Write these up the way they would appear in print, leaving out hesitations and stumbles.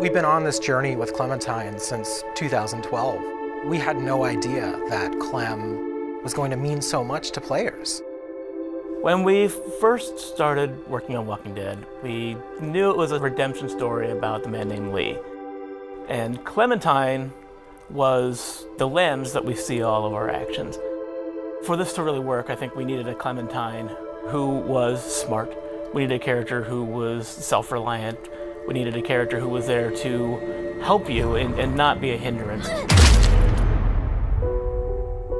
We've been on this journey with Clementine since 2012. We had no idea that Clem was going to mean so much to players. When we first started working on Walking Dead, we knew it was a redemption story about the man named Lee. And Clementine was the lens that we see all of our actions. For this to really work, I think we needed a Clementine who was smart. We needed a character who was self-reliant. We needed a character who was there to help you and not be a hindrance.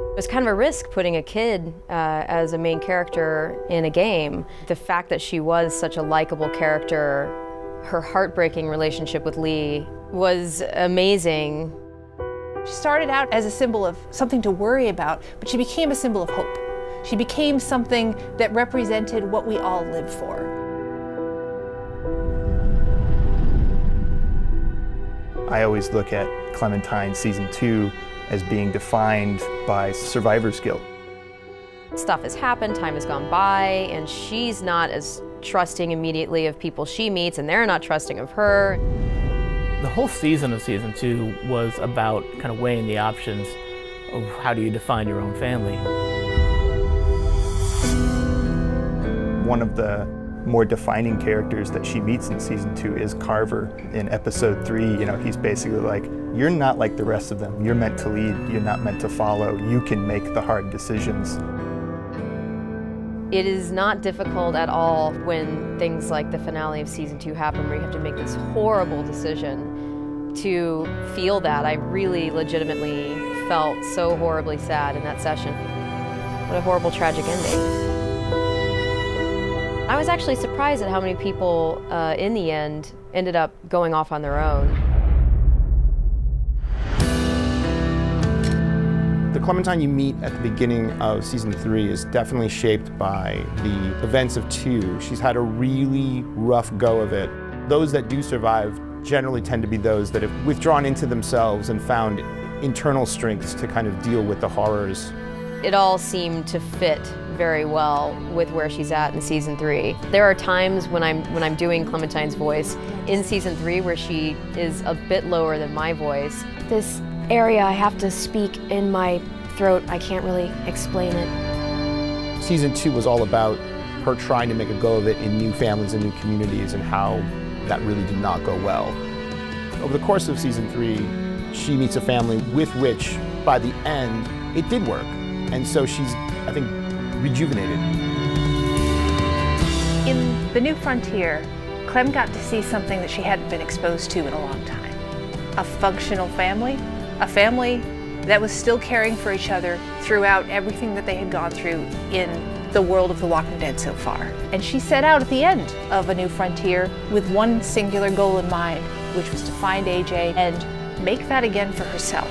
It was kind of a risk putting a kid as a main character in a game. The fact that she was such a likable character, her heartbreaking relationship with Lee was amazing. She started out as a symbol of something to worry about, but she became a symbol of hope. She became something that represented what we all live for. I always look at Clementine Season 2 as being defined by survivor's guilt. Stuff has happened, time has gone by, and she's not as trusting immediately of people she meets, and they're not trusting of her. The whole season of Season 2 was about kind of weighing the options of how do you define your own family. One of the more defining characters that she meets in Season 2 is Carver. In Episode 3, you know, he's basically like, you're not like the rest of them. You're meant to lead, you're not meant to follow. You can make the hard decisions. It is not difficult at all when things like the finale of Season 2 happen, where you have to make this horrible decision to feel that. I really legitimately felt so horribly sad in that session. What a horrible, tragic ending. I was actually surprised at how many people, in the end, ended up going off on their own. The Clementine you meet at the beginning of Season 3 is definitely shaped by the events of 2. She's had a really rough go of it. Those that do survive generally tend to be those that have withdrawn into themselves and found internal strengths to kind of deal with the horrors. It all seemed to fit very well with where she's at in Season 3. There are times when I'm doing Clementine's voice in Season 3 where she is a bit lower than my voice. This area I have to speak in my throat, I can't really explain it. Season 2 was all about her trying to make a go of it in new families and new communities, and how that really did not go well. Over the course of Season 3, she meets a family with which, by the end, it did work. And so she's, I think, rejuvenated. In The New Frontier, Clem got to see something that she hadn't been exposed to in a long time. A functional family, a family that was still caring for each other throughout everything that they had gone through in the world of The Walking Dead so far. And she set out at the end of A New Frontier with one singular goal in mind, which was to find AJ and make that again for herself.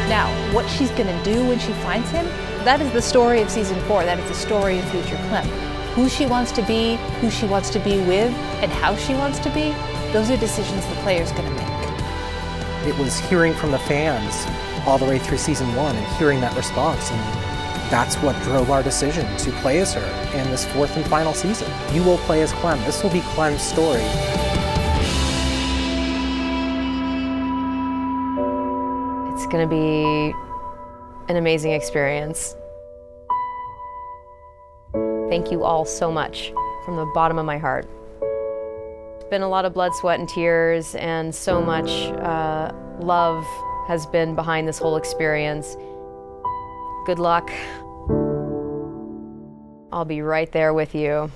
Now, what she's gonna do when she finds him, that is the story of Season 4. That is the story of future Clem. Who she wants to be, who she wants to be with, and how she wants to be, those are decisions the player's gonna make. It was hearing from the fans all the way through Season 1 and hearing that response, and that's what drove our decision to play as her in this 4th and final season. You will play as Clem. This will be Clem's story. It's gonna be an amazing experience. Thank you all so much from the bottom of my heart. It's been a lot of blood, sweat, and tears, and so much love has been behind this whole experience. Good luck. I'll be right there with you.